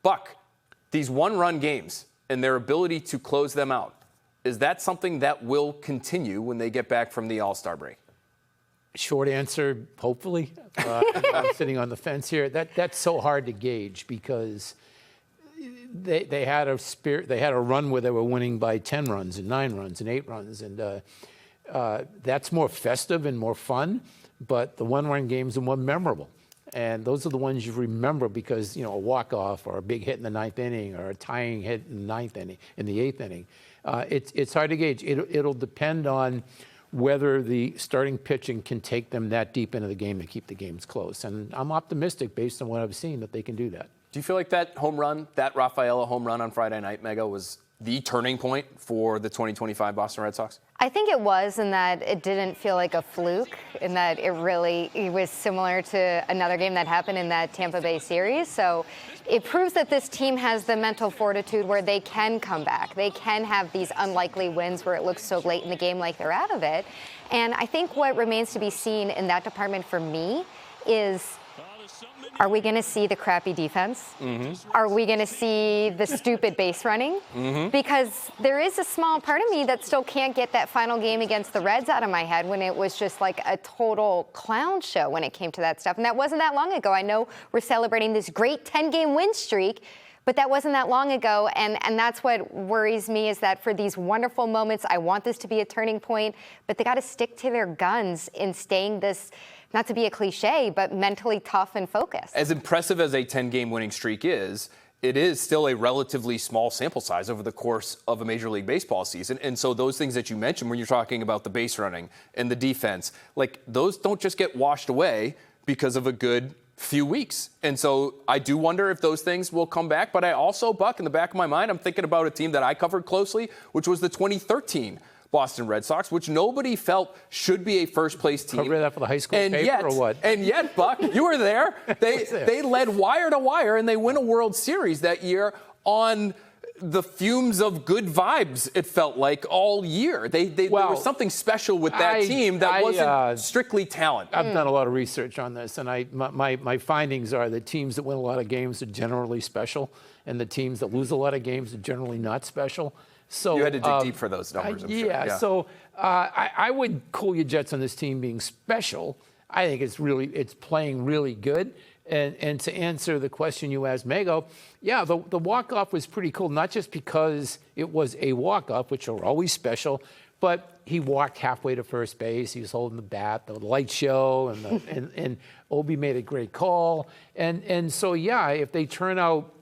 Buck, these one-run games and their ability to close them out, is that something that will continue when they get back from the All-Star break? Short answer, hopefully. I'm sitting on the fence here. That's so hard to gauge because they had a run where they were winning by 10 runs and 9 runs and 8 runs, and that's more festive and more fun. But the one-run games are more memorable, and those are the ones you remember because a walk-off or a big hit in the 9th inning or a tying hit in the 9th inning, in the 8th inning. It's hard to gauge. It'll depend on whether the starting pitching can take them that deep into the game to keep the games close. And I'm optimistic based on what I've seen that they can do that. Do you feel like that home run, that Rafaela home run on Friday night, Megha, was the turning point for the 2025 Boston Red Sox? I think it was, in that it didn't feel like a fluke, in that it was similar to another game that happened in that Tampa Bay series. So it proves that this team has the mental fortitude where they can come back. They can have these unlikely wins where it looks so late in the game like they're out of it. And I think what remains to be seen in that department for me is, are we going to see the crappy defense? Mm-hmm. Are we going to see the stupid base running? Mm-hmm. Because there is a small part of me that still can't get that final game against the Reds out of my head when it was just like a total clown show when it came to that stuff. And that wasn't that long ago. I know we're celebrating this great 10-game win streak, but that wasn't that long ago. And that's what worries me, is that for these wonderful moments, I want this to be a turning point, but they got to stick to their guns in staying this, not to be a cliche, but mentally tough and focused. As impressive as a 10-game winning streak is, it is still a relatively small sample size over the course of a Major League Baseball season. And so those things that you mentioned when you're talking about the base running and the defense, like those don't just get washed away because of a good few weeks. And so I do wonder if those things will come back. But I also, Buck, in the back of my mind, I'm thinking about a team that I covered closely, which was the 2013 Boston Red Sox, which nobody felt should be a first-place team. Cover that for the high school paper or what? And yet, Buck, you were there. They led wire to wire, and they win a World Series that year on the fumes of good vibes, it felt like, all year. There was something special with that team that wasn't strictly talent. I've done a lot of research on this, and my findings are that teams that win a lot of games are generally special, and the teams that lose a lot of games are generally not special. So you had to dig deep for those numbers, I'm sure. Yeah, so I would call your Jets on this team being special. I think it's playing really good. And to answer the question you asked, Megha, yeah, the walk-off was pretty cool, not just because it was a walk-off, which are always special, but he walked halfway to first base. He was holding the bat, the light show, and Obi made a great call. And so, yeah, if they turn up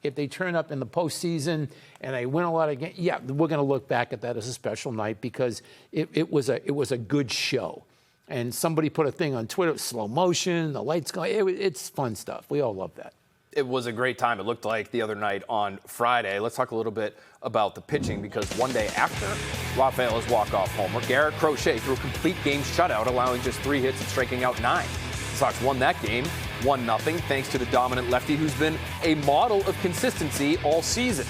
in the postseason and they win a lot of games, yeah, we're going to look back at that as a special night because it was a good show. And somebody put a thing on Twitter, slow motion, the lights going. It's fun stuff. We all love that. It was a great time. It looked like the other night on Friday. Let's talk a little bit about the pitching, because one day after Rafaela's walk-off homer, Garrett Crochet threw a complete game shutout, allowing just 3 hits and striking out 9. The Sox won that game 1-0 thanks to the dominant lefty who's been a model of consistency all season.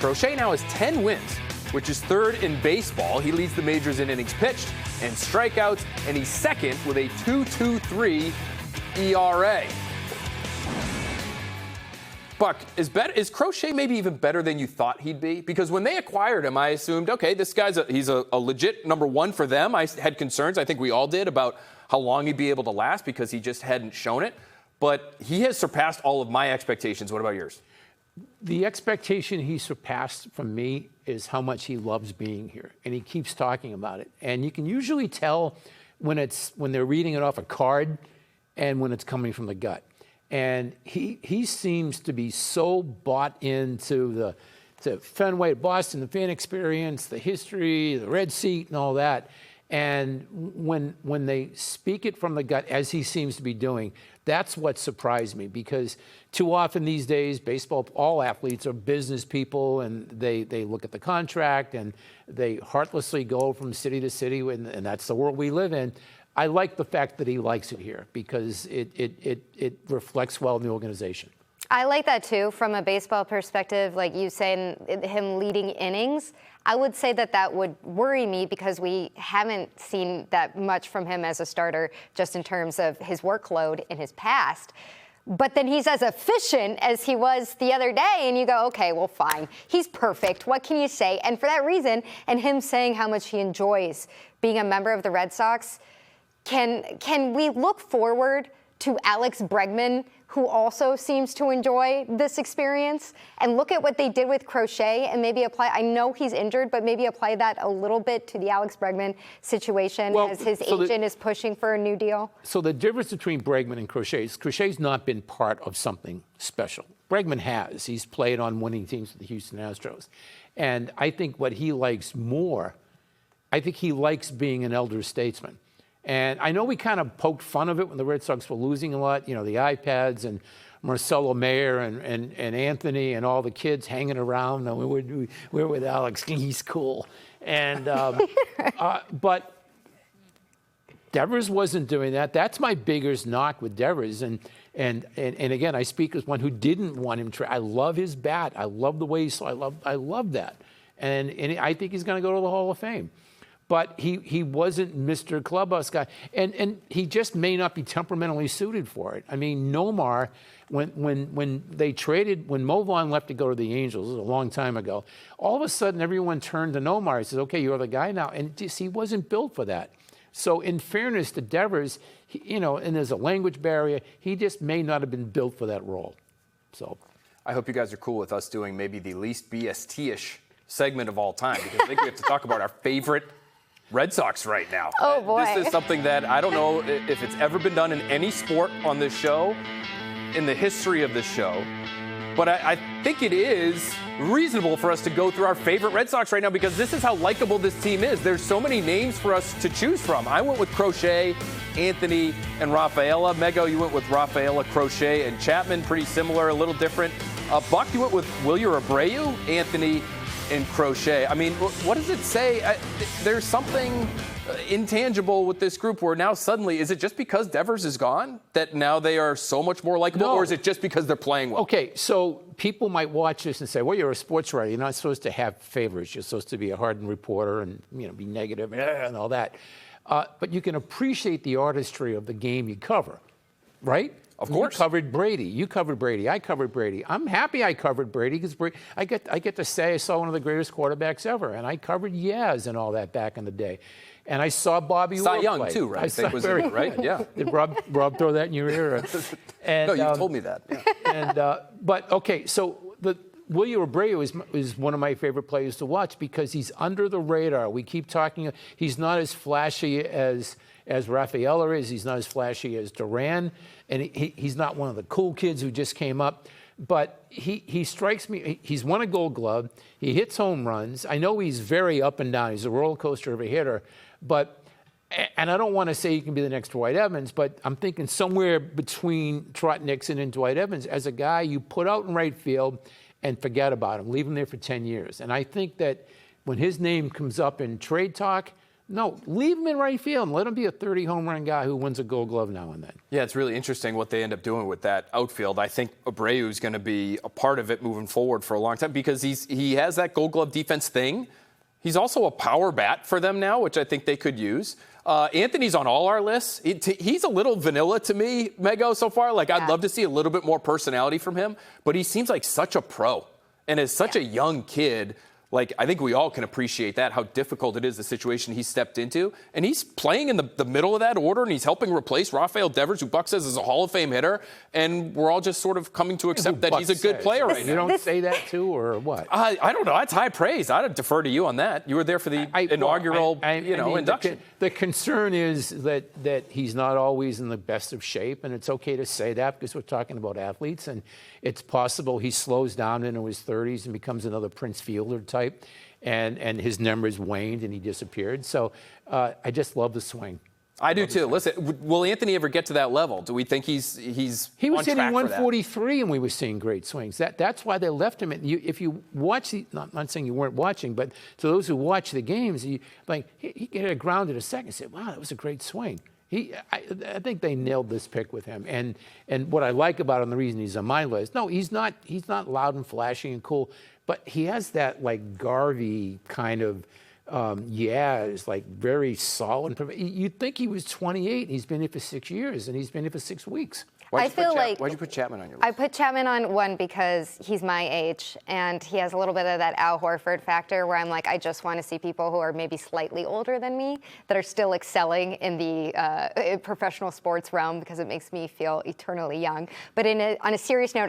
Crochet now has 10 wins, which is 3rd in baseball. He leads the majors in innings pitched and strikeouts, and he's 2nd with a 2.23 ERA. Buck, is Crochet maybe even better than you thought he'd be? Because when they acquired him, I assumed, okay, this guy's he's a legit number one for them. I had concerns, I think we all did, about how long he'd be able to last because he just hadn't shown it. But he has surpassed all of my expectations. What about yours? The expectation he surpassed from me is how much he loves being here, and he keeps talking about it. And you can usually tell when they're reading it off a card and when it's coming from the gut. And he seems to be so bought into the Fenway, Boston, the fan experience, the history, the red seat, and all that. And when they speak it from the gut, as he seems to be doing, that's what surprised me, because too often these days, baseball, all athletes are business people, and they look at the contract and they heartlessly go from city to city, and that's the world we live in. I like the fact that he likes it here because it reflects well in the organization. I like that too, from a baseball perspective. Like you saying, him leading innings, I would say that would worry me because we haven't seen that much from him as a starter, just in terms of his workload in his past. but then he's as efficient as he was the other day, and you go, okay, well, fine. He's perfect. What can you say? And for that reason, and him saying how much he enjoys being a member of the Red Sox, can we look forward to Alex Bregman, who also seems to enjoy this experience, and look at what they did with Crochet and maybe apply? I know he's injured, but maybe apply that a little bit to the Alex Bregman situation as his agent is pushing for a new deal. So the difference between Bregman and Crochet is Crochet's not been part of something special. Bregman has. He's played on winning teams with the Houston Astros. And I think what he likes more, I think he likes being an elder statesman. And I know we kind of poked fun of it when the Red Sox were losing a lot, the iPads and Marcelo Mayer and Anthony and all the kids hanging around. And we're with Alex, he's cool. And but Devers wasn't doing that. That's my biggest knock with Devers. And again, I speak as one who didn't want him to. I love his bat. I love the way I love that. And I think he's going to go to the Hall of Fame. But he wasn't Mr. Clubhouse guy. And he just may not be temperamentally suited for it. I mean, Nomar, when Mo Vaughn left to go to the Angels, it was a long time ago, all of a sudden everyone turned to Nomar and says, okay, you're the guy now. And he wasn't built for that. So in fairness to Devers, and there's a language barrier, he just may not have been built for that role. So I hope you guys are cool with us doing maybe the least BST-ish segment of all time, because I think we have to talk about our favorite Red Sox right now. Oh, boy. This is something that I don't know if it's ever been done in any sport on this show, in the history of this show. But I think it is reasonable for us to go through our favorite Red Sox right now, because this is how likable this team is. There's so many names for us to choose from. I went with Crochet, Anthony, and Rafaela. Mego, you went with Rafaela, Crochet, and Chapman. Pretty similar, a little different. Buck, you went with Wilyer Abreu, Anthony, and Crochet. I mean, what does it say? There's something intangible with this group where now suddenly, is it just because Devers is gone that now they are so much more likable, or is it just because they're playing well? Okay, so people might watch this and say, well, you're a sports writer. You're not supposed to have favorites. You're supposed to be a hardened reporter and be negative and all that. But you can appreciate the artistry of the game you cover, right? Of course. You covered Brady. You covered Brady. I covered Brady. I'm happy I covered Brady because I get to say I saw one of the greatest quarterbacks ever, and I covered Yaz and all that back in the day. And I saw Bobby Cy Orr Young play. too, right? I think was it, right? Yeah. Did Rob throw that in your ear? And, no, you told me that. Yeah. But okay, so Wilyer Abreu is one of my favorite players to watch because he's under the radar. We keep talking. He's not as flashy as Rafaela is. He's not as flashy as Duran, and he's not one of the cool kids who just came up. But he strikes me. He's won a Gold Glove. He hits home runs. I know he's very up and down. He's a roller coaster of a hitter. And I don't want to say he can be the next Dwight Evans, but I'm thinking somewhere between Trot Nixon and Dwight Evans as a guy you put out in right field and forget about him, leave him there for 10 years. And I think that when his name comes up in trade talk, no, leave him in right field and let him be a 30 home run guy who wins a Gold Glove now and then. Yeah, it's really interesting what they end up doing with that outfield. I think Abreu is going to be a part of it moving forward for a long time because he has that Gold Glove defense thing. He's also a power bat for them now, which I think they could use. Anthony's on all our lists. He's a little vanilla to me, Mego, so far. Like, I'd love to see a little bit more personality from him, but he seems like such a pro. And as such a young kid, like, I think we all can appreciate that, how difficult it is, the situation he stepped into. And he's playing in the middle of that order, and he's helping replace Rafael Devers, who Buck says is a Hall of Fame hitter. And we're all just sort of coming to accept that he's a good player right now. You don't say that too, or what? I don't know. That's high praise. I'd defer to you on that. You were there for the inaugural induction. The concern is that he's not always in the best of shape, and it's okay to say that because we're talking about athletes, and it's possible he slows down into his 30s and becomes another Prince Fielder type. And his numbers waned and he disappeared. So I just love the swing. I do too. Listen, will Anthony ever get to that level? Do we think he was hitting 143 and we were seeing great swings. That's why they left him. If you watch not saying you weren't watching, but to those who watch the games, he get a ground at a second and say, wow, that was a great swing. I think they nailed this pick with him. And what I like about him, the reason he's on my list, no, he's not loud and flashy and cool, but he has that like Garvey kind of, it's like very solid. You'd think he was 28. He's been here for 6 years, and he's been here for 6 weeks. Why'd you put Chapman on your list? I put Chapman on one because he's my age, and he has a little bit of that Al Horford factor where I'm like, I just want to see people who are maybe slightly older than me that are still excelling in the professional sports realm because it makes me feel eternally young. But on a serious note,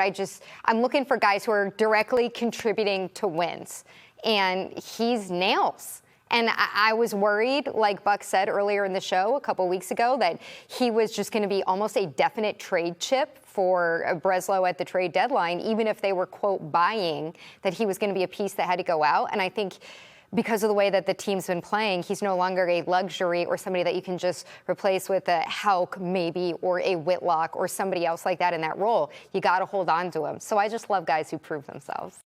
I'm looking for guys who are directly contributing to wins, and he's nails. And I was worried, like Buck said earlier in the show a couple weeks ago, that he was just going to be almost a definite trade chip for Breslow at the trade deadline, even if they were, quote, buying, that he was going to be a piece that had to go out. And I think because of the way that the team's been playing, he's no longer a luxury or somebody that you can just replace with a Houck maybe or a Whitlock or somebody else like that in that role. You got to hold on to him. So I just love guys who prove themselves.